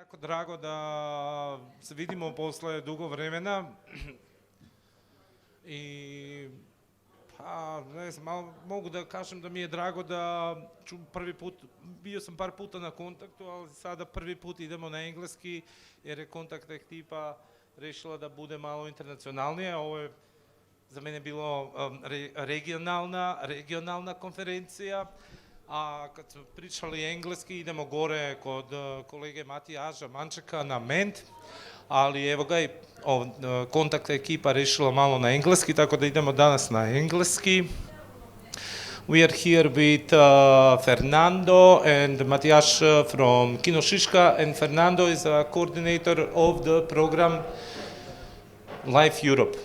jako drago da se vidimo posle dugo vremena i pa ne znam, mogu da kažem da mi je drago da ću prvi put, bio sam par puta na Kontaktu, ali sada prvi put idemo na engleski jer je Kontakt ekipa rešila da bude malo internacionalnije. Ovo je za mene bilo regionalna konferencija, a kad smo pričali engleski idemo gore kod kolege Matijaža Mančeka na Ment, ali evo ga i Kontakt ekipa rešila malo na engleski, tako da idemo danas na engleski. We are here with Fernando and Matias from Kino Šiška, and Fernando is a coordinator of the program Live Europe.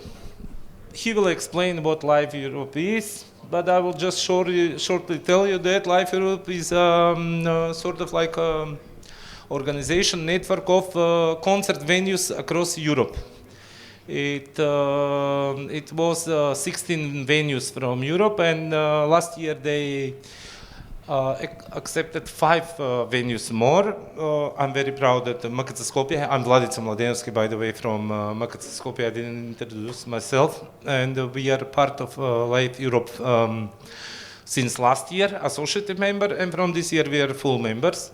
He will explain what Live Europe is, but I will just shortly tell you that Live Europe is sort of like an organization network of concert venues across Europe. It was 16 venues from Europe, and last year they accepted 5 venues more. I'm very proud that MKC Skopje, I'm Vladica Mladenovski, by the way, from MKC Skopje. I didn't introduce myself, and we are part of Live Europe since last year, associate member, and from this year we are full members.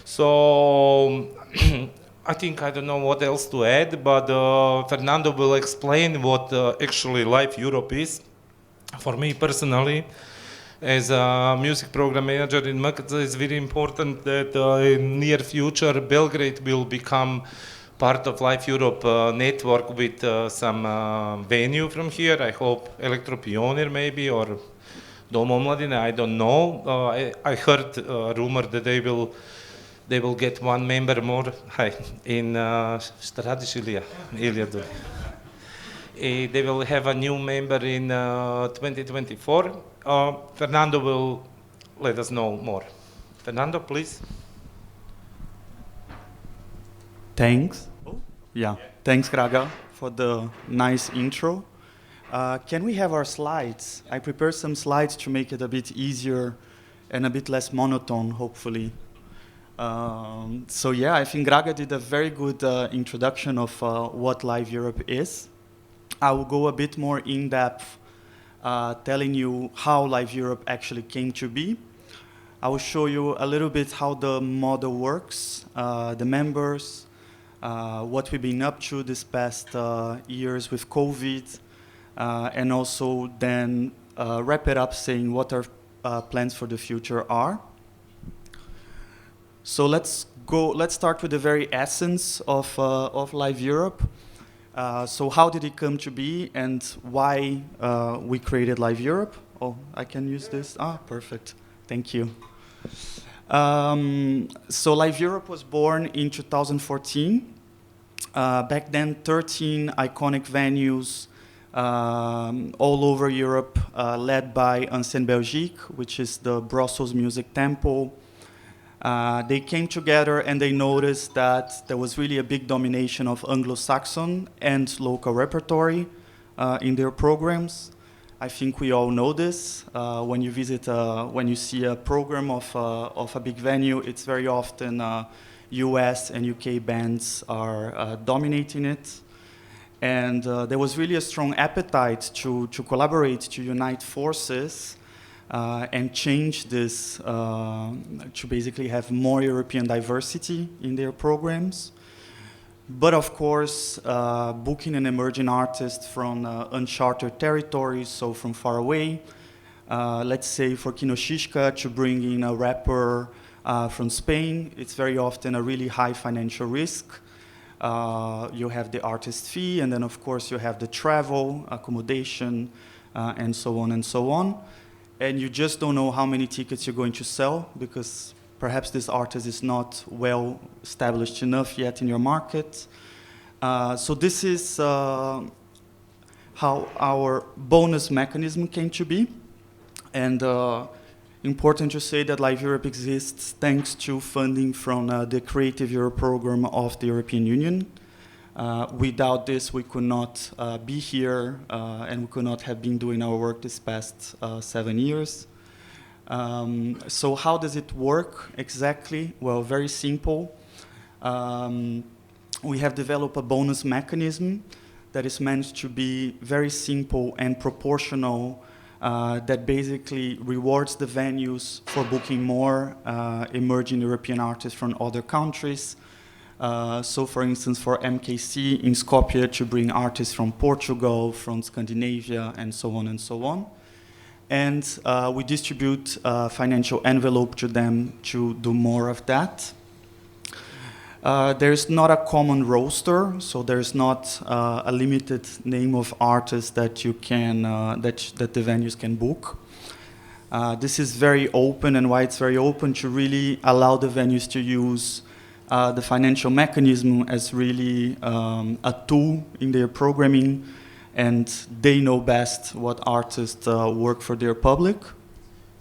So I think I don't know what else to add, but Fernando will explain what actually Live Europe is. For me personally, as a music program manager in MKC, it's very important that in near future Belgrade will become part of Live Europe network with some venue from here. I hope Elektropionir maybe, or Dom Omladine, I don't know. I heard a rumor that they will get one member more. Hi, in šta radiš Ilija? Ilija Duri. They will have a new member in 2024. Fernando will let us know more. Fernando, please. Thanks. Yeah, thanks, Graga, for the nice intro. Can we have our slides? I prepared some slides to make it a bit easier and a bit less monotone, hopefully. So yeah, I think Graga did a very good introduction of what Live Europe is. I will go a bit more in depth, telling you how Live Europe actually came to be. I will show you a little bit how the model works, the members, what we've been up to this past years with COVID, and also then wrap it up saying what our plans for the future are. So let's start with the very essence of Live Europe. So how did it come to be and why we created Live Europe? Oh, I can use this? Ah, perfect. Thank you. So Live Europe was born in 2014. Back then, 13 iconic venues all over Europe, led by Ancienne Belgique, which is the Brussels Music Temple. They came together and they noticed that there was really a big domination of Anglo-Saxon and local repertory in their programs. I think we all know this. When you visit, when you see a program of a big venue, it's very often US and UK bands are dominating it. And there was really a strong appetite to collaborate, to unite forces, and change this to basically have more European diversity in their programs. But of course, booking an emerging artist from uncharted territories, so from far away, let's say for Kino Šiška to bring in a rapper from Spain, it's very often a really high financial risk. You have the artist fee, and then of course you have the travel, accommodation, and so on and so on. And you just don't know how many tickets you're going to sell because perhaps this artist is not well established enough yet in your market. So this is how our bonus mechanism came to be. And important to say that Live Europe exists thanks to funding from the Creative Europe program of the European Union. Without this, we could not be here, and we could not have been doing our work this past 7 years. So how does it work exactly? Well, very simple. We have developed a bonus mechanism that is meant to be very simple and proportional, that basically rewards the venues for booking more emerging European artists from other countries. So for instance, for MKC in Skopje, to bring artists from Portugal, from Scandinavia, and so on and so on. And we distribute a financial envelope to them to do more of that. There's not a common roster, so there's not a limited name of artists that you can that the venues can book. This is very open, and why it's very open, to really allow the venues to use the financial mechanism as really a tool in their programming, and they know best what artists work for their public.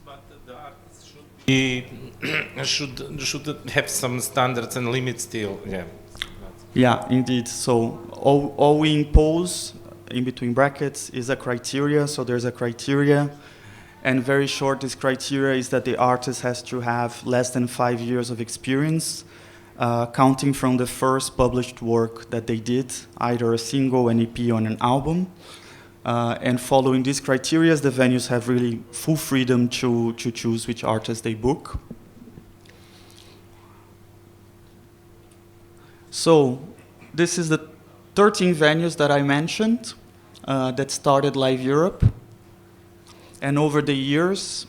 But the artists should be should have some standards and limits still. Yeah. Yeah, indeed. So all we impose in between brackets is a criteria. So there's a criteria, and very short, this criteria is that the artist has to have less than 5 years of experience, counting from the first published work that they did, either a single, an EP, or an album. And following these criteria, the venues have really full freedom to choose which artists they book. So this is the 13 venues that I mentioned that started Live Europe. And over the years,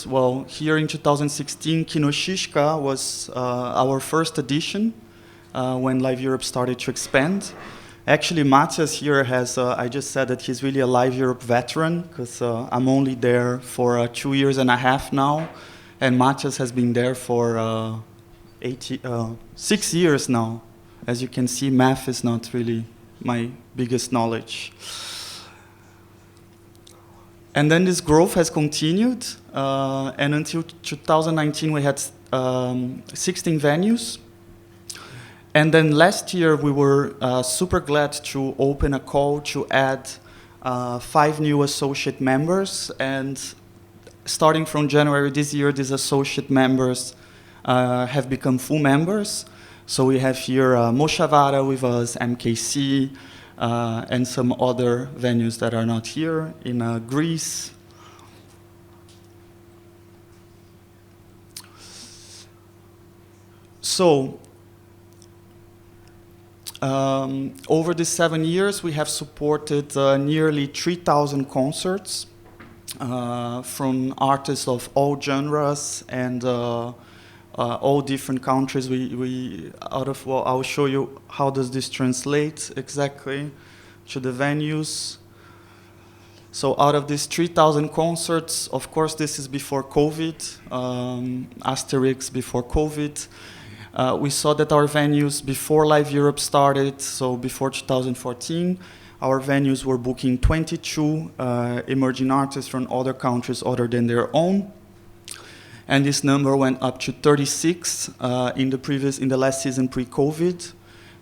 well, here in 2016, Kinoshishka was our first edition when Live Europe started to expand. Actually, Matthias here has, I just said that he's really a Live Europe veteran, because I'm only there for 2 years and a half now, and Matthias has been there for 6 years now. As you can see, math is not really my biggest knowledge. And then this growth has continued, and until 2019 we had 16 venues. And then last year we were super glad to open a call to add 5 new associate members, and starting from January this year, these associate members have become full members. So we have here Moshavara with us, MKC, and some other venues that are not here in Greece. So over the 7 years, we have supported nearly 3,000 concerts from artists of all genres and all different countries. I'll show you how does this translate exactly to the venues. So out of these 3,000 concerts, of course, this is before COVID, asterisk before COVID. We saw that our venues before Live Europe started, so before 2014, our venues were booking 22 emerging artists from other countries other than their own. And this number went up to 36 in the last season pre-COVID,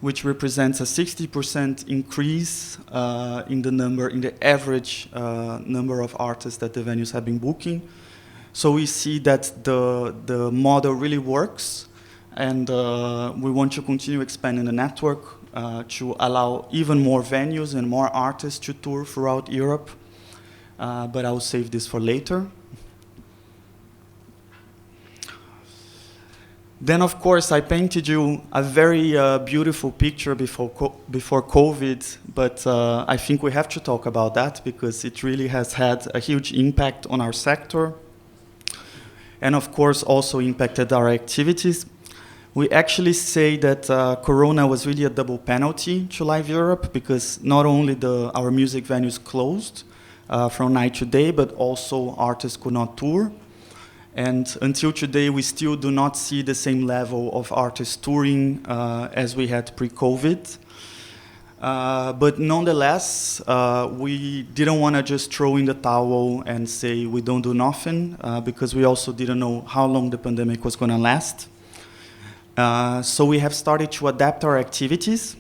which represents a 60% increase in the average number of artists that the venues have been booking. So we see that the model really works, and we want to continue expanding the network to allow even more venues and more artists to tour throughout Europe. But I will save this for later. Then, of course, I painted you a very beautiful picture before COVID, but I think we have to talk about that because it really has had a huge impact on our sector, and of course also impacted our activities. We actually say that Corona was really a double penalty to Live Europe, because not only our music venues closed from night to day, but also artists could not tour. And until today, we still do not see the same level of artists touring as we had pre-COVID. But nonetheless, we didn't want to just throw in the towel and say we don't do nothing, because we also didn't know how long the pandemic was going to last. So we have started to adapt our activities.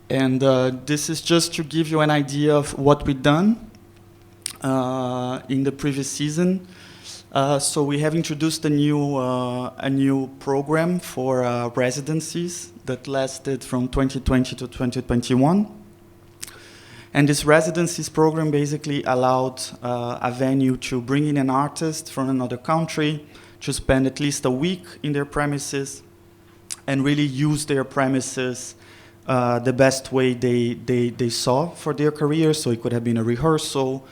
And this is just to give you an idea of what we've done in the previous season. So we have introduced a new program for residencies that lasted from 2020 to 2021. And this residencies program basically allowed a venue to bring in an artist from another country to spend at least a week in their premises and really use their premises the best way they saw for their career. So it could have been a rehearsal.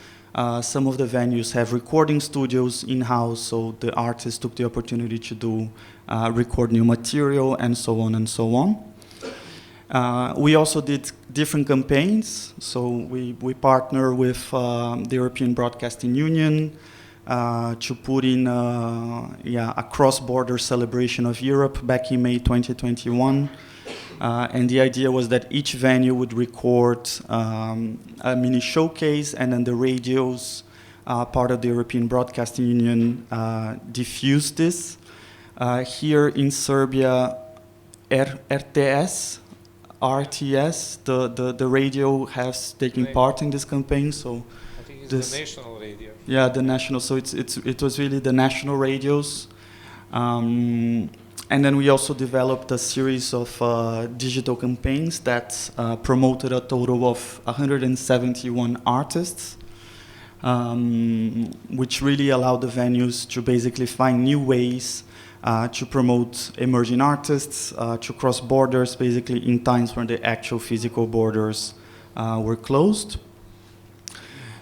Some of the venues have recording studios in-house, so the artists took the opportunity to record new material and so on and so on. We also did different campaigns. So we partner with the European Broadcasting Union to put in a cross-border celebration of Europe back in May 2021. And the idea was that each venue would record a mini showcase, and then the radios, part of the European Broadcasting Union, diffused this. Here in Serbia, RTS, the radio has taken part in this campaign. So I think it's the national radio. Yeah, the national. So it was really the national radios. And then we also developed a series of digital campaigns that promoted a total of 171 artists, which really allowed the venues to basically find new ways to promote emerging artists, to cross borders, basically in times when the actual physical borders were closed.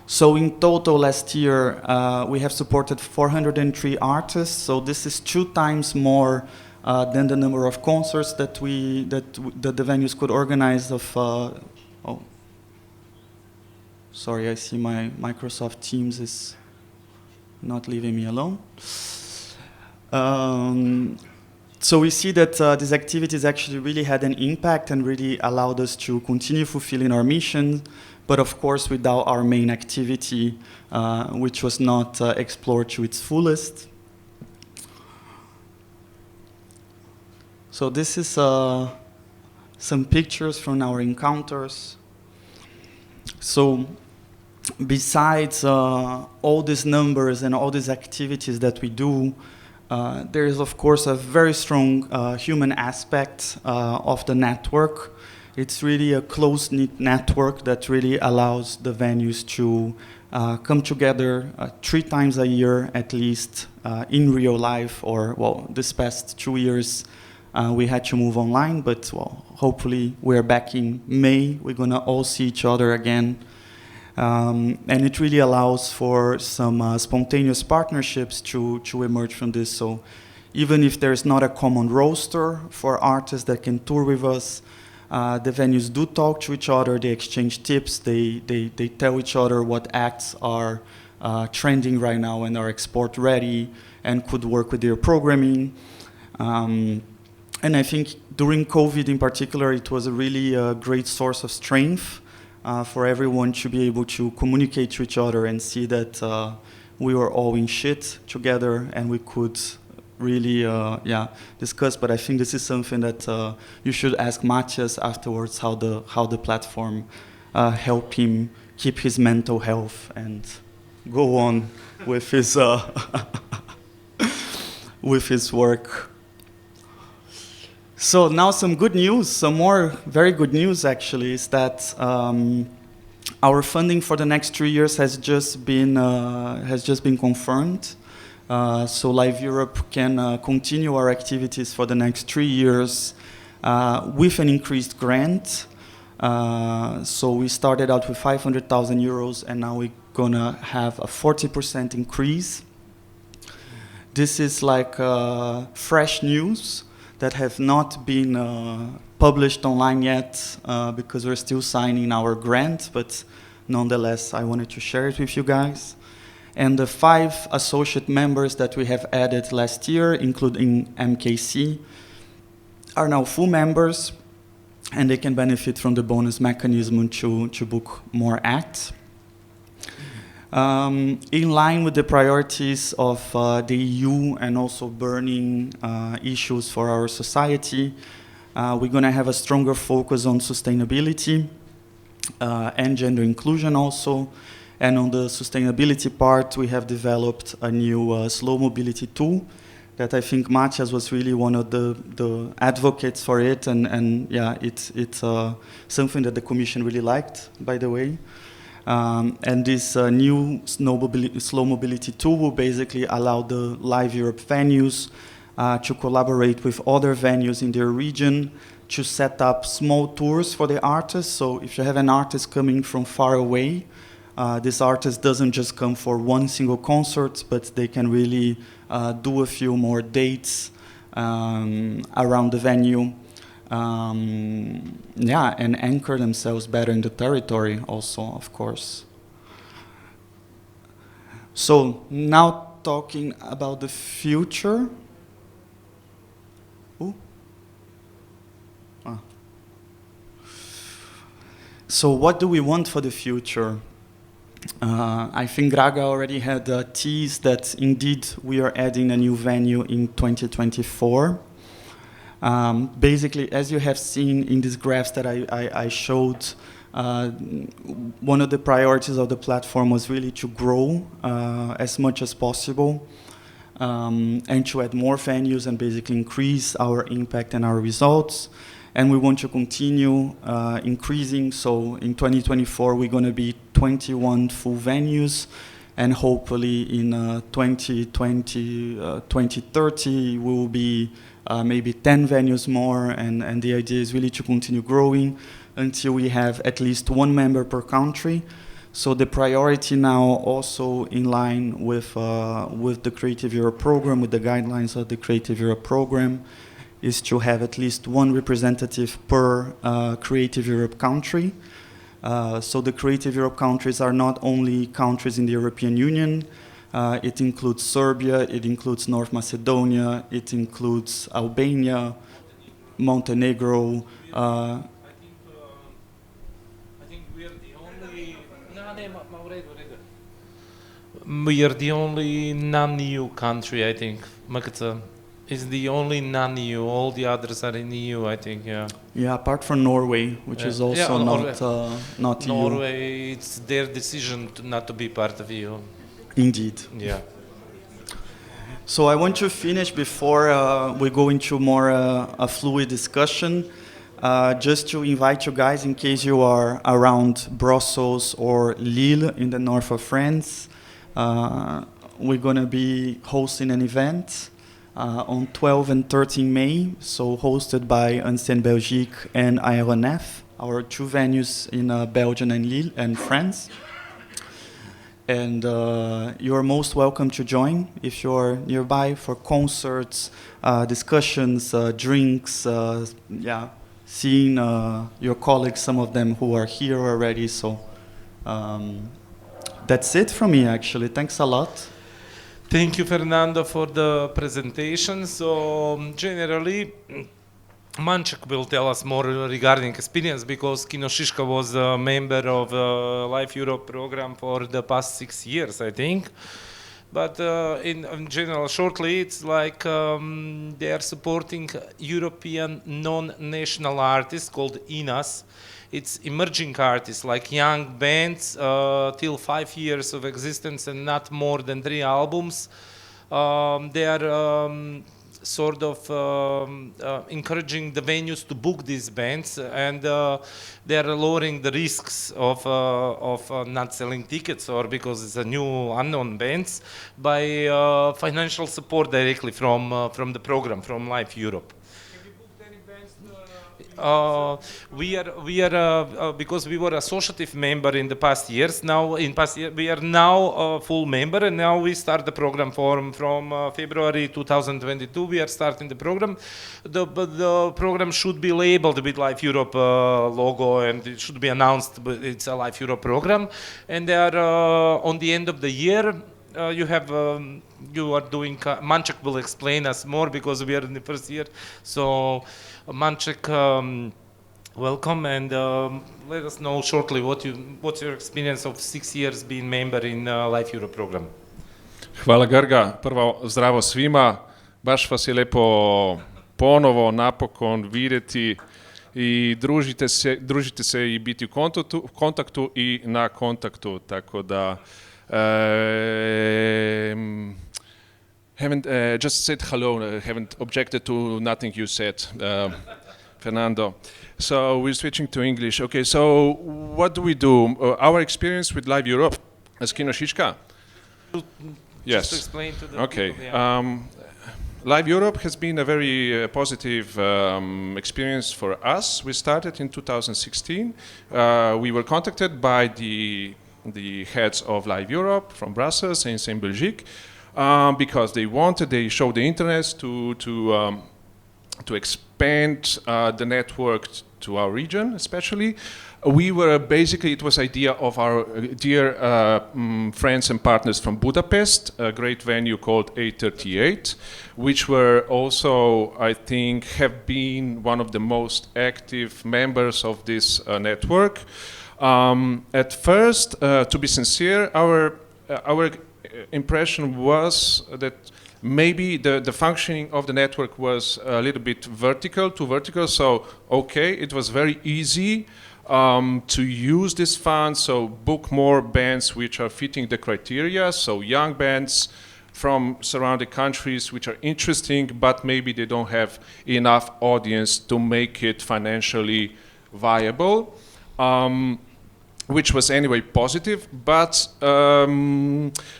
So in total last year, we have supported 403 artists. So this is 2 times more than the number of concerts that the venues could organize. Sorry, I see my Microsoft Teams is not leaving me alone. So we see that these activities actually really had an impact and really allowed us to continue fulfilling our mission, but of course without our main activity, which was not explored to its fullest. So this is some pictures from our encounters. So besides all these numbers and all these activities that we do, there is of course a very strong human aspect of the network. It's really a close-knit network that really allows the venues to come together 3 times a year at least in real life, or well, this past 2 years we had to move online, but well, hopefully we're back in May. We're gonna all see each other again. And it really allows for some spontaneous partnerships to emerge from this. So even if there's not a common roster for artists that can tour with us, the venues do talk to each other, they exchange tips, they tell each other what acts are trending right now and are export ready and could work with their programming. And I think during COVID in particular, it was a really great source of strength for everyone to be able to communicate to each other and see that we were all in shit together and we could really discuss. But I think this is something that you should ask Matthias afterwards, how the platform helped him keep his mental health and go on with his with his work. So now some good news, some more very good news actually, is that our funding for the next 3 years has just been confirmed. So Live Europe can continue our activities for the next 3 years with an increased grant. So we started out with 500,000 euros and now we're gonna have a 40% increase. This is like fresh news that have not been published online yet because we're still signing our grant, but nonetheless, I wanted to share it with you guys. And the 5 associate members that we have added last year, including MKC, are now full members, and they can benefit from the bonus mechanism to book more acts. In line with the priorities of the EU and also burning issues for our society, we're going to have a stronger focus on sustainability and gender inclusion also. And on the sustainability part, we have developed a new slow mobility tool that I think Matthias was really one of the advocates for it, and yeah, it's something that the Commission really liked, by the way. And this new slow mobility tool will basically allow the Live Europe venues to collaborate with other venues in their region to set up small tours for the artists. So if you have an artist coming from far away, this artist doesn't just come for one single concert, but they can really do a few more dates around the venue. Yeah, and anchor themselves better in the territory also, of course. So now talking about the future. Ooh. Ah. So what do we want for the future? I think Graga already had teased that indeed we are adding a new venue in 2024. Basically, as you have seen in these graphs that I showed, one of the priorities of the platform was really to grow as much as possible and to add more venues and basically increase our impact and our results. And we want to continue increasing. So in 2024, we're going to be 21 full venues. And hopefully in 2030, we will be maybe 10 venues more. And the idea is really to continue growing until we have at least one member per country. So the priority now, also in line with the Creative Europe program, with the guidelines of the Creative Europe program, is to have at least one representative per Creative Europe country. So the Creative Europe countries are not only countries in the European Union, it includes Serbia, it includes North Macedonia, it includes Albania, Montenegro. I think we are the only... We are the only non-EU country, I think. Makeca is the only non-EU. All the others are in EU, I think. Yeah. Yeah, apart from Norway, which is also not EU. Norway, it's their decision not to be part of EU. Indeed. Yeah. So I want to finish before we go into more a fluid discussion. Just to invite you guys, in case you are around Brussels or Lille in the north of France, we're going to be hosting an event on 12 and 13 May, so hosted by Ancienne Belgique and Aéronef, our two venues in Belgium and Lille and France. And you're most welcome to join if you're nearby for concerts, discussions, drinks, yeah, seeing your colleagues, some of them who are here already. So that's it from me, actually. Thanks a lot. Thank you, Fernando, for the presentation. So generally, Manček will tell us more regarding experience, because Kino Šiška was a member of Live Europe program for the past 6 years, I think. But in general, shortly, it's like they are supporting European non-national artists called INAS. It's emerging artists, like young bands, till 5 years of existence and not more than 3 albums. They are sort of encouraging the venues to book these bands, and they are lowering the risks of not selling tickets, or because it's a new unknown bands, by financial support directly from the program, from Live Europe. We are because we were associative member in the past years. Now we are now a full member, and now we start the program from February 2022. We are starting the program. The program should be labeled with Live Europe logo, and it should be announced. But it's a Live Europe program, and they are on the end of the year. You are doing. Manček will explain us more, because we are in the first year. So, Manček, welcome, and let us know shortly what's your experience of 6 years being member in Live Europe program. Hvala, Grga. Prvo, zdravo svima. Baš vas je lepo ponovo napokon vidjeti i družite se i biti u kontaktu i na kontaktu, tako da haven't just said hello, haven't objected to nothing you said, Fernando. So we're switching to English. Okay, so what do we do? Our experience with Live Europe as Kino Šiška? Yes. Just to explain to the okay. people, yeah. Live Europe has been a very positive experience for us. We started in 2016. We were contacted by the heads of Live Europe from Brussels and Saint Belgique because they showed the interest to expand the network to our region, especially. We were basically, it was idea of our dear friends and partners from Budapest, a great venue called A38, which were also, I think, have been one of the most active members of this network. At first, to be sincere, our impression was that maybe the functioning of the network was a little bit too vertical, so okay, it was very easy to use this fund, so book more bands which are fitting the criteria, so young bands from surrounding countries which are interesting, but maybe they don't have enough audience to make it financially viable, which was anyway positive, but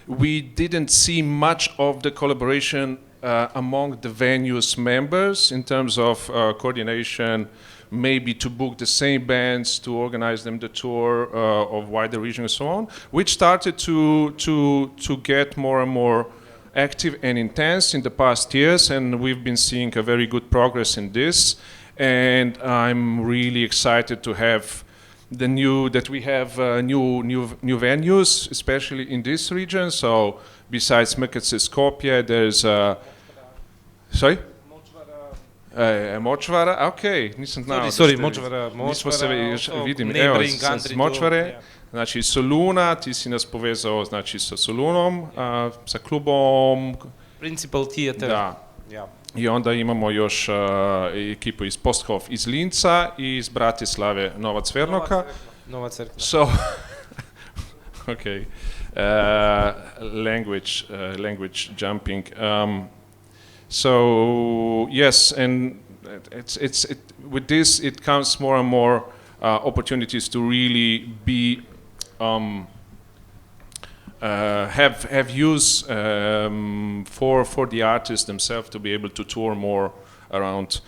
we didn't see much of the collaboration among the venues members in terms of coordination, maybe to book the same bands, to organize them the tour of wider region and so on, which started to get more and more active and intense in the past years, and we've been seeing a very good progress in this, and I'm really excited to have new venues, especially in this region. So besides Mekece Skopje, there's sorry? Močvara, okay, nisam znao. Sorry, Močvara, nismo se još vidim, evo, neighboring sa country Močvare, to, yeah. Znači Soluna, ti si nas povezao znači sa Solunom, sa klubom. Principal Theater. Da. Yeah. I onda imamo još ekipu iz Posthof iz Linca i iz Bratislave Nova Cvernoka. Nova Crkva. So, okay, language jumping. So yes, and with this it comes more and more opportunities to really be have use for the artists themselves to be able to tour more around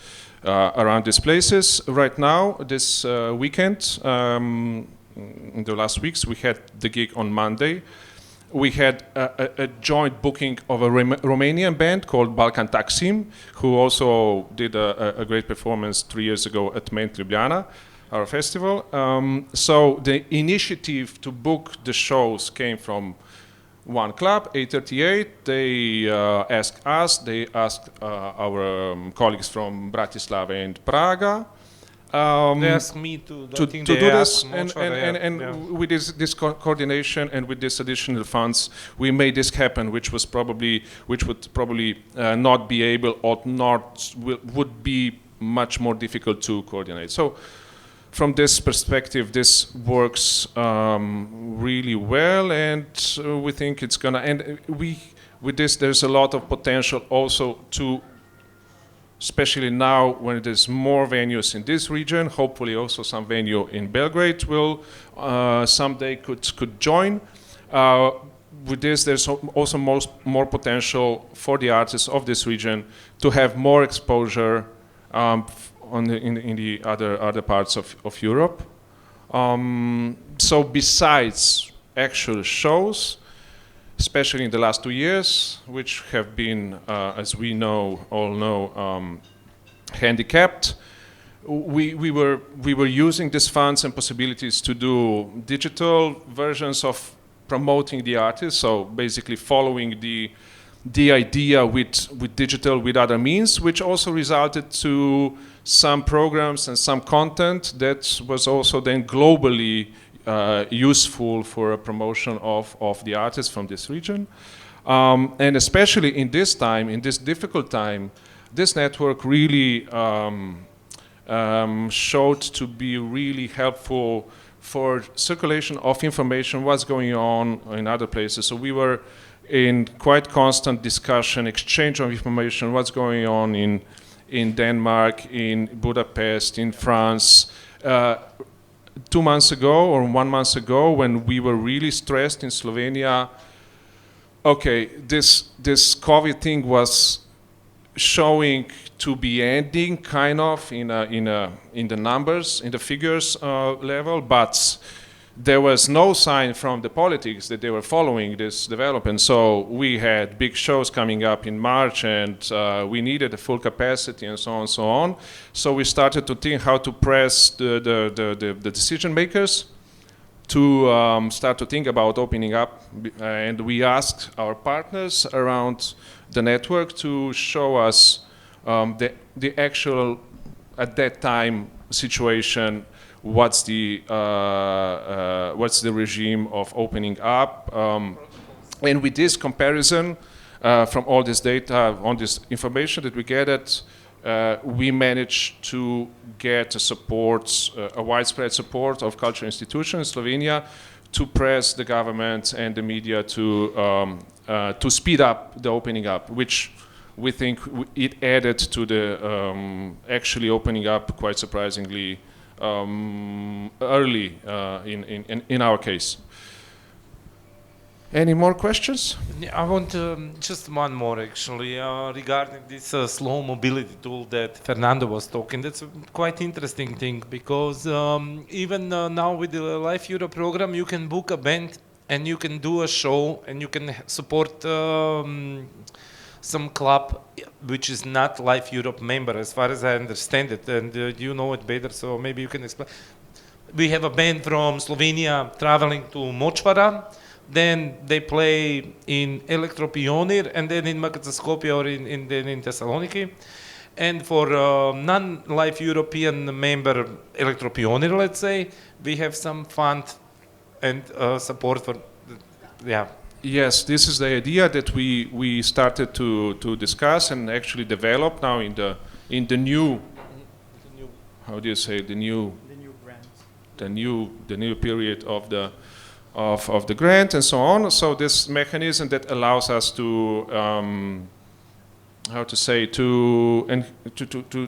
these places. Right now, this weekend, in the last weeks, we had the gig on Monday. We had a joint booking of a Romanian band called Balkan Taksim, who also did a great performance 3 years ago at Ment Ljubljana, our festival. So the initiative to book the shows came from one club, A38. They asked us, they asked our colleagues from Bratislava and Praga. They asked me to do this, and yeah. with this coordination and with these additional funds, we made this happen, which would probably not be able or would be much more difficult to coordinate. So, from this perspective, this works really well, and we think it's gonna. And with this, there's a lot of potential also to. Especially now when there's more venues in this region, hopefully also some venue in Belgrade will someday could join. With this, there's also more potential for the artists of this region to have more exposure in the other parts of Europe. So besides actual shows, especially in the last 2 years, which have been, as we all know, handicapped. We were using these funds and possibilities to do digital versions of promoting the artists. So basically, following the idea with digital with other means, which also resulted to some programs and some content that was also then globally useful for a promotion of the artists from this region. And especially in this difficult time, this network really showed to be really helpful for circulation of information, what's going on in other places. So we were in quite constant discussion, exchange of information, what's going on in Denmark, in Budapest, in France. 2 months ago or 1 month ago, when we were really stressed in Slovenia, okay, this COVID thing was showing to be ending kind of in the numbers, in the figures level, but there was no sign from the politics that they were following this development. So we had big shows coming up in March, and we needed a full capacity and so on and so on. So we started to think how to press the decision makers to start to think about opening up. And we asked our partners around the network to show us the actual, at that time, situation. What's the regime of opening up? And with this comparison from all this data, on this information that we gathered, we managed to get a widespread support of cultural institutions in Slovenia to press the government and the media to speed up the opening up, which we think it added to the actually opening up quite surprisingly early in our case. Any more questions? I want just one more actually regarding this slow mobility tool that Fernando was talking. That's a quite interesting thing because even now with the Life Europe program, you can book a band and you can do a show and you can support some club which is not Life Europe member, as far as I understand it, and you know it better, so maybe you can explain. We have a band from Slovenia traveling to Močvara, then they play in Elektropionir, and then in Skopje or in Thessaloniki. And for non-Life European member Elektropionir, let's say, we have some fund and support for, yeah. Yes, this is the idea that we started to discuss and actually develop now in the new, how do you say, the new period of the grant and so on. So this mechanism that allows us to how to say, to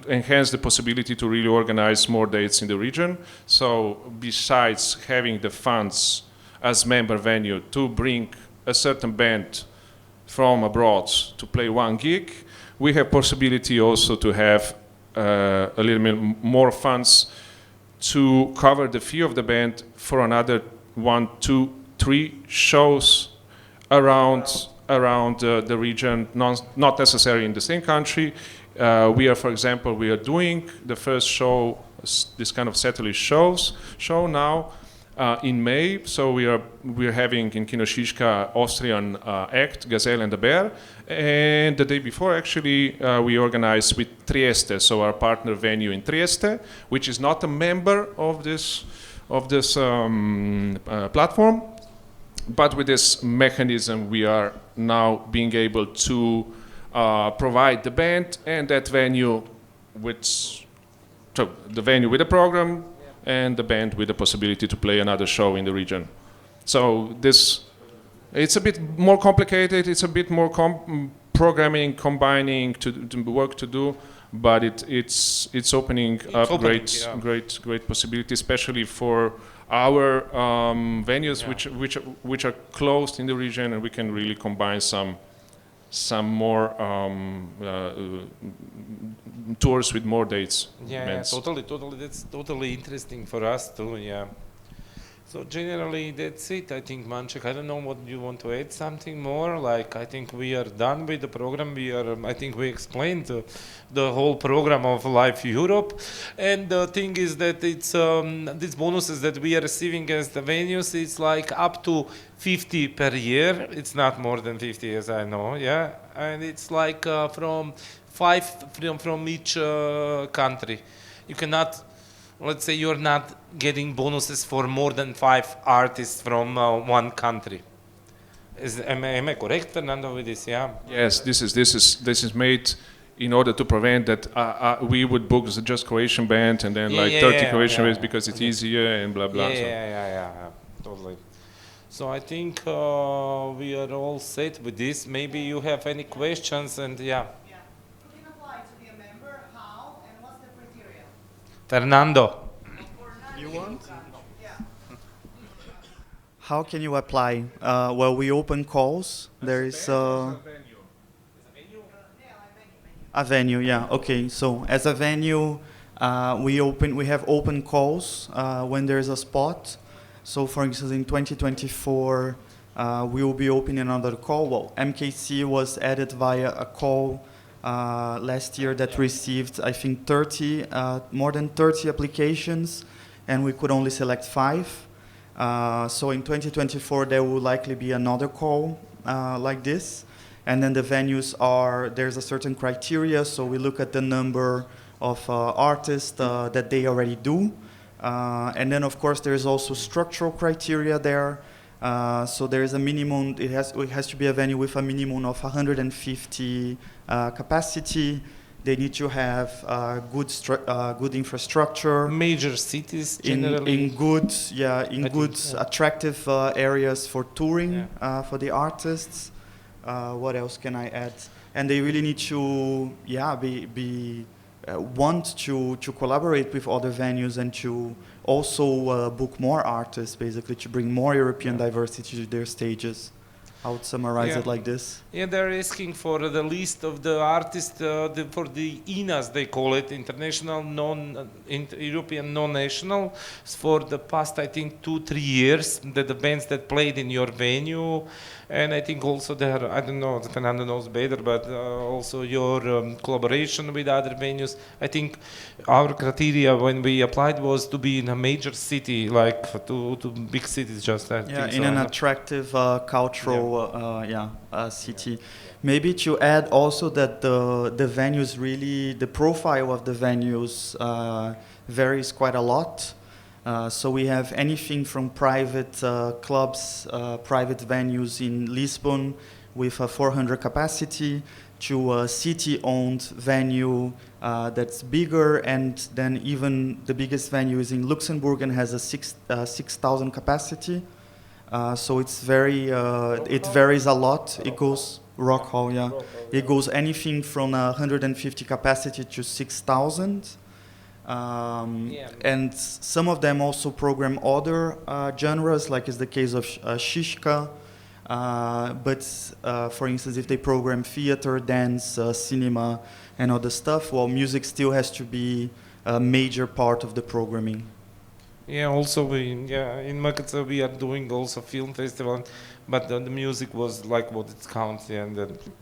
enhance the possibility to really organize more dates in the region. So besides having the funds as member venue to bring a certain band from abroad to play one gig, we have possibility also to have a little bit more funds to cover the fee of the band for another 1, 2, 3 shows around the region, not necessarily in the same country. We are, for example, we are doing the first show, this kind of satellite show now in May. So we are having in Kino Šiška Austrian act, Gazelle and the Bear, and the day before actually we organized with Trieste, so our partner venue in Trieste, which is not a member of this platform. But with this mechanism, we are now being able to provide the band and that venue with the program and the band with the possibility to play another show in the region. So it's a bit more complicated. It's a bit more programming, combining to work to do, but it's opening up great possibility, especially for our venues which are closed in the region, and we can really combine some more tours with more dates. Yeah, totally. That's totally interesting for us too. Yeah. So generally, that's it. I think, Manček, I don't know what you want to add something more. Like, I think we are done with the program. I think we explained the whole program of Life Europe. And the thing is that it's these bonuses that we are receiving as the venues, it's like up to 50 per year. It's not more than 50, as I know. Yeah, and it's like from 5 from each country. You cannot. Let's say you're not getting bonuses for more than 5 artists from one country. Am I correct, Fernando, with this? Yeah. Yes, this is made in order to prevent that we would book just Croatian band and then like 30 Croatian bands because it's easier and blah blah. Yeah, totally. So I think we are all set with this. Maybe you have any questions and yeah. Yeah. Who can apply to be a member? How? And what's the criteria? Fernando. You want? Yeah. How can you apply? Well, we open calls. There is a venue, yeah. Okay, so as a venue, we have open calls when there's a spot. So, for instance, in 2024, we will be opening another call. Well, MKC was added via a call last year that received, I think, more than 30 applications, and we could only select 5. So in 2024, there will likely be another call like this. And then the venues there's a certain criteria, so we look at the number of artists that they already do. And then, of course, there's also structural criteria there. So there is a minimum, it has to be a venue with a minimum of 150 capacity. They need to have good infrastructure. Major cities generally. In good, attractive areas for touring for the artists. What else can I add? And they really need to, want to collaborate with other venues and to also book more artists, basically, to bring more European diversity to their stages. I would summarize it like this. Yeah, they're asking for the list of the artists for the INAs, they call it, international, European non-national, for the past, I think, 2-3 years, the bands that played in your venue. And I think also there, I don't know, Fernando knows better, but also your collaboration with other venues. I think our criteria when we applied was to be in a major city, like to big cities, just that. Yeah, in an attractive cultural city. Maybe to add also that the venues really, the profile of the venues varies quite a lot. So we have anything from private clubs, private venues in Lisbon with a 400 capacity to a city-owned venue that's bigger, and then even the biggest venue is in Luxembourg and has a 6,000 capacity. So it's it varies a lot. It goes Rock Hall, yeah. It goes anything from 150 capacity to 6,000. And some of them also program other genres, like is the case of Shishka. But for instance, if they program theater, dance, cinema, and other stuff, well, music still has to be a major part of the programming. Yeah, also in Makica we are doing also film festival, but the music was like what it counts, and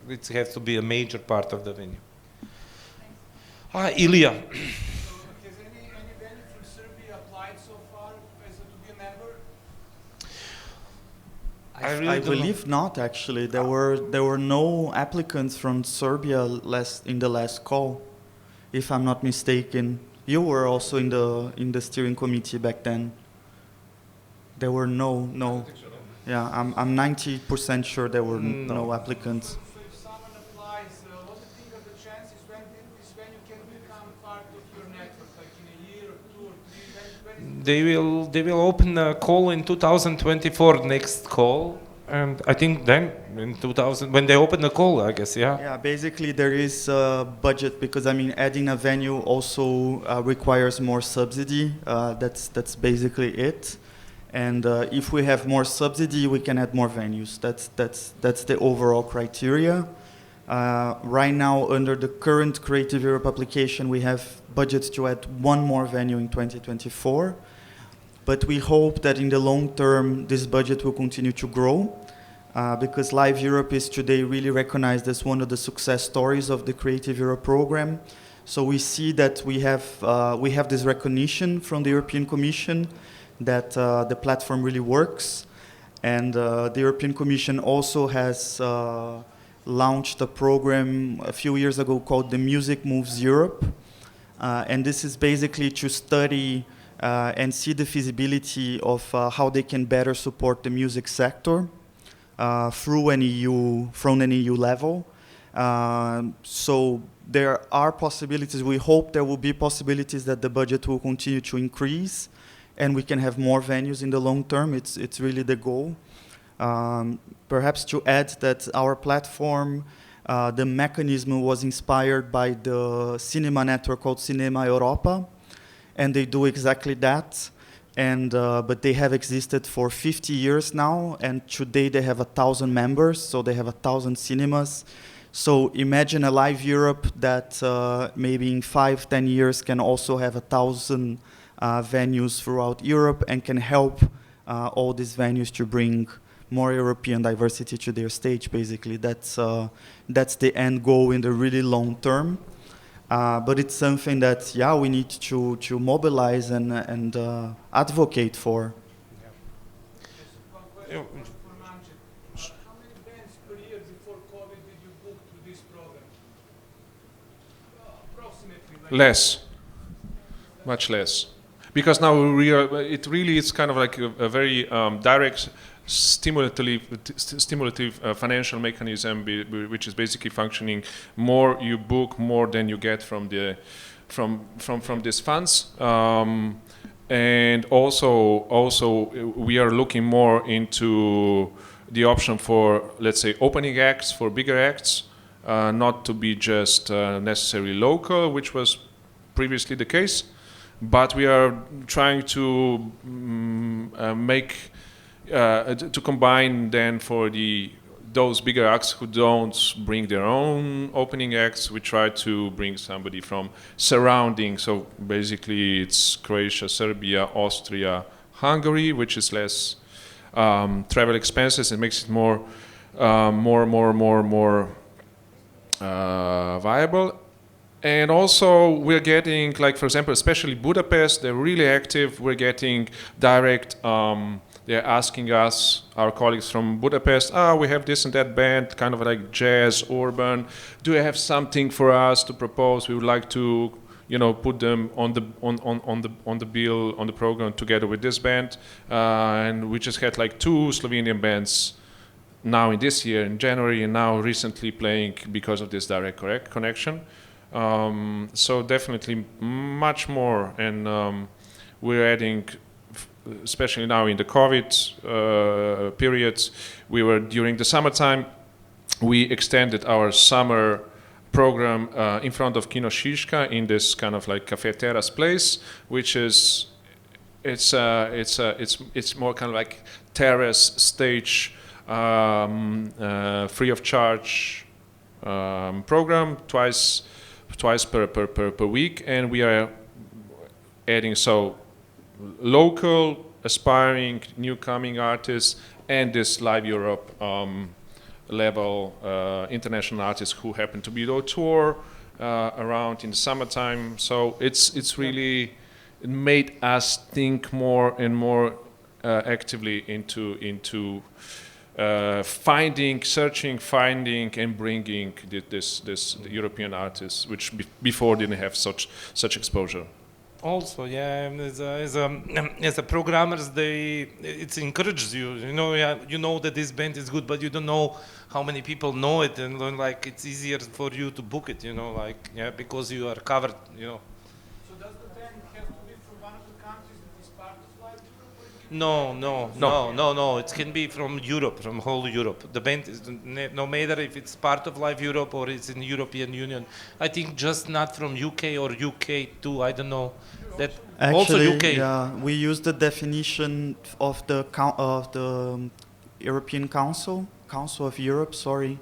it has to be a major part of the venue. Ilya. Has any venue from Serbia applied so far to be a member? I believe not. Actually, there were no applicants from Serbia in the last call, if I'm not mistaken. You were also in the steering committee back then. There were no. Yeah, I'm 90% sure there were no applicants. So if someone applies, what do you think of the chances when this venue can become part of your network, like in a year or 2 or 3? They will open a call in 2024, next call, and I think then in 2000 when they open the call, I guess, yeah. Yeah, basically there is a budget because adding a venue also requires more subsidy. That's basically it. And if we have more subsidy, we can add more venues. That's the overall criteria. Right now, under the current Creative Europe application, we have budgets to add 1 more venue in 2024. But we hope that in the long term, this budget will continue to grow because Live Europe is today really recognized as one of the success stories of the Creative Europe program. So we see that we have this recognition from the European Commission that the platform really works. And the European Commission also has launched a program a few years ago called the Music Moves Europe. And this is basically to study and see the feasibility of how they can better support the music sector from an EU level. So there are possibilities. We hope there will be possibilities that the budget will continue to increase, and we can have more venues in the long term. It's really the goal. Perhaps to add that our platform, the mechanism was inspired by the cinema network called Cinema Europa, and they do exactly that. And but they have existed for 50 years now, and today they have 1,000 members, so they have 1,000 cinemas. So imagine a Live Europe that maybe in 5-10 years can also have 1,000 venues throughout Europe and can help all these venues to bring more European diversity to their stage. Basically, that's the end goal in the really long term. But it's something that we need to mobilize and advocate for. Yeah. For Manche, how many bands per year before COVID did you book to this program? Approximately. Like Less, much less, because now it really is kind of like a very direct stimulative financial mechanism, which is basically functioning. More you book, more than you get from these funds. And also we are looking more into the option for, let's say, opening acts for bigger acts, not to be just necessarily local, which was previously the case, but we are trying to to combine then for those bigger acts who don't bring their own opening acts. We try to bring somebody from surrounding. So basically, it's Croatia, Serbia, Austria, Hungary, which is less travel expenses and makes it more viable. And also, we're getting, like, for example, especially Budapest, they're really active. We're getting direct. They're asking us, our colleagues from Budapest, we have this and that band, kind of like jazz, urban. Do you have something for us to propose? We would like to, put them on the bill, on the program together with this band. And we just had like 2 Slovenian bands now in this year, in January, and now recently playing because of this direct connection. So definitely much more, and we're adding. Especially now in the COVID periods, during the summertime, we extended our summer program in front of Kino Šiška in this kind of like cafe terrace place, which is it's more kind of like terrace stage, free of charge program twice per week, and we are adding local, aspiring, new coming artists, and this Live Europe level international artists who happen to be on tour around in the summertime. So it's really made us think more and more actively into searching, finding, and bringing this European artists, which before didn't have such exposure. Also, as a programmers, it encourages you. You know that this band is good, but you don't know how many people know it, and like it's easier for you to book it. Because you are covered. So does the band have to be from one of the countries that is part of Live Europe? No. It can be from Europe, from whole Europe. The band is no matter if it's part of Live Europe or it's in the European Union. I think just not from UK or UK too. I don't know. That Actually, also UK. Yeah, we use the definition of the European Council of Europe. Sorry,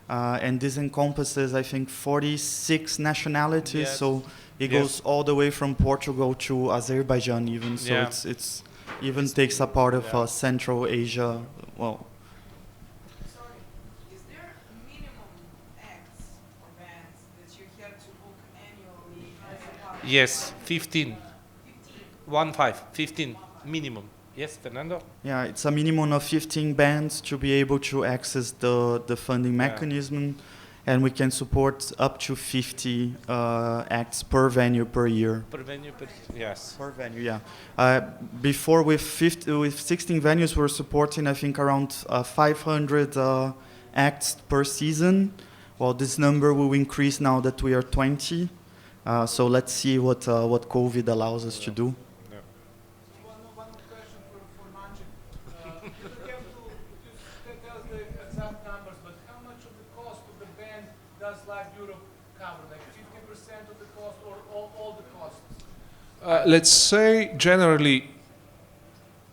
and this encompasses, I think, 46 nationalities. Yes. So it goes all the way from Portugal to Azerbaijan, even. So it's even takes a part of Central Asia. Well. Sorry, is there minimum acts or bands that you have to book annually as a part? Yes, 15. 15 minimum. Yes, Fernando? Yeah, it's a minimum of 15 bands to be able to access the funding mechanism, and we can support up to 50 acts per venue per year. Per venue, yes. Per venue, yeah. Before with 16 venues, we're supporting, I think, around 500 acts per season. Well, this number will increase now that we are 20. So let's see what COVID allows us to do. One more question for Maciek. You don't have to tell us the exact numbers, but how much of the cost of the band does Live Europe cover? Like 50% of the cost or all the costs? Let's say generally,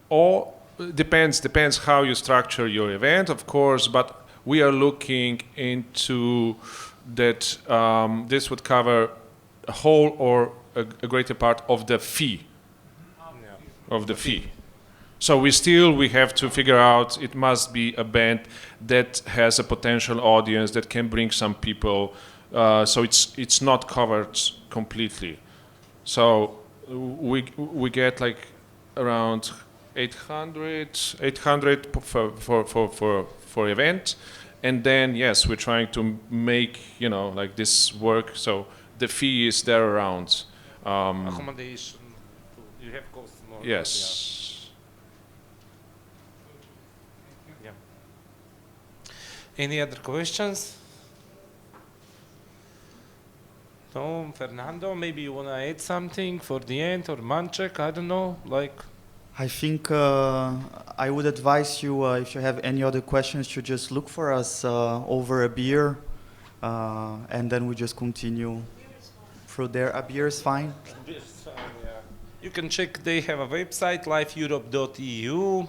all depends how you structure your event, of course, but we are looking into that this would cover a whole or a greater part of the fee. Of the fee. So we have to figure out, it must be a band that has a potential audience that can bring some people, so it's not covered completely. So we get like around 800 for event, and then yes, we're trying to make like this work. So the fee is there around. Accommodation, you have costs more. Yes. Yeah. Any other questions? No, Fernando, maybe you want to add something for the end, or Maciek, I don't know, like. I think I would advise you, if you have any other questions, to just look for us over a beer, and then we just continue through there. A beer is fine. You can check, they have a website, lifeeurope.eu.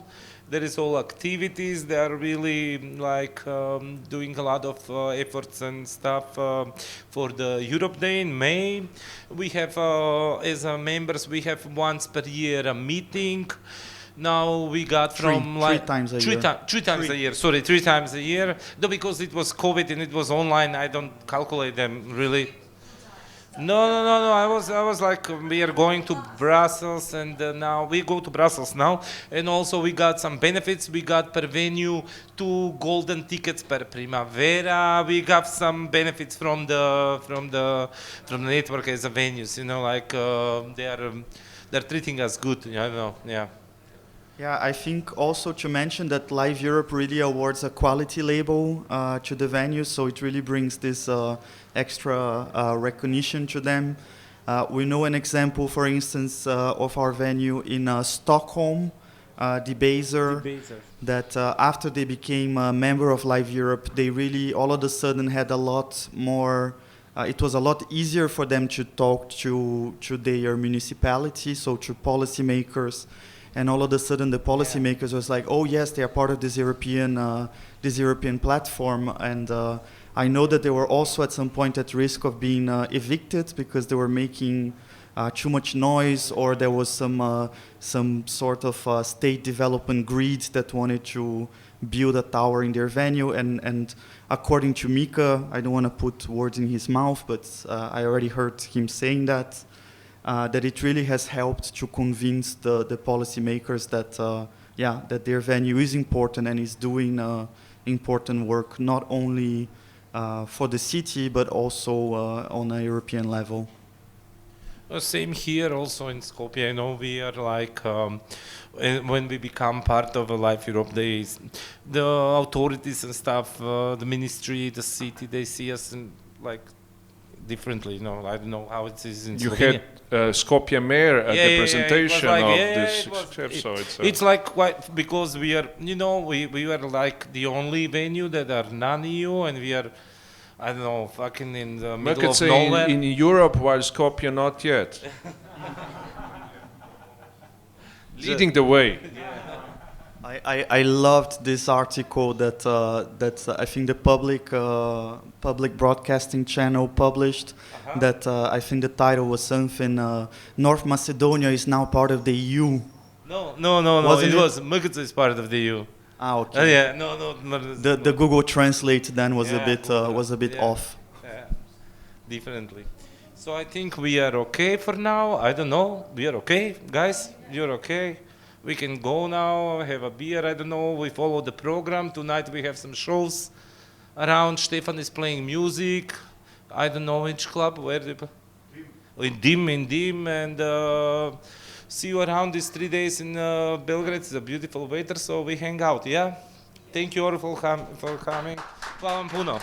There is all activities. They are really like doing a lot of efforts and stuff for the Europe Day in May. We have, as members, we have once per year a meeting. Now we got from three times a year. Three times a year. Sorry, 3 times a year. No, because it was COVID and it was online. I don't calculate them really. No. I was like, we are going to Brussels, and now we go to Brussels now, and also we got some benefits. We got per venue 2 golden tickets per Primavera. We got some benefits from the network as a venues. Like they're treating us good. I don't know. Yeah. Yeah, I think also to mention that Live Europe really awards a quality label to the venue, so it really brings this extra recognition to them. We know an example, for instance, of our venue in Stockholm, the Baser, that after they became a member of Live Europe, they really all of a sudden had a lot more. It was a lot easier for them to talk to their municipality, so to policymakers. And all of a sudden, the policymakers was like, "Oh yes, they are part of this European platform." And I know that they were also at some point at risk of being evicted because they were making too much noise, or there was some sort of state development greed that wanted to build a tower in their venue. And according to Mika, I don't want to put words in his mouth, but I already heard him saying that. That it really has helped to convince the policymakers that their venue is important and is doing important work, not only for the city but also on a European level. Same here, also in Skopje. We are like, when we become part of a Live Europe Days, the authorities and stuff, the ministry, the city, they see us like differently. I don't know how it is in Slovenia. You had Skopje mayor at the presentation of this chef, so it's like quite, because we are, we were like the only venue that are non-EU, and we are, I don't know, fucking in the middle of nowhere. In Europe, while Skopje not yet. Leading the way. I loved this article that I think the public broadcasting channel published. That I think the title was something. North Macedonia is now part of the EU. No. It was Muzičkog is part of the EU. Ah, okay. Yeah, no. The Google Translate then was a bit off. Yeah, differently. So I think we are okay for now. I don't know. We are okay, guys. You're okay. We can go now, have a beer, I don't know, we follow the program. Tonight we have some shows around. Stefan is playing music. I don't know which club, where in Dim, and see you around these 3 days in Belgrade. It's a beautiful weather, so we hang out, yeah? Thank you all for coming. Hvala vam puno.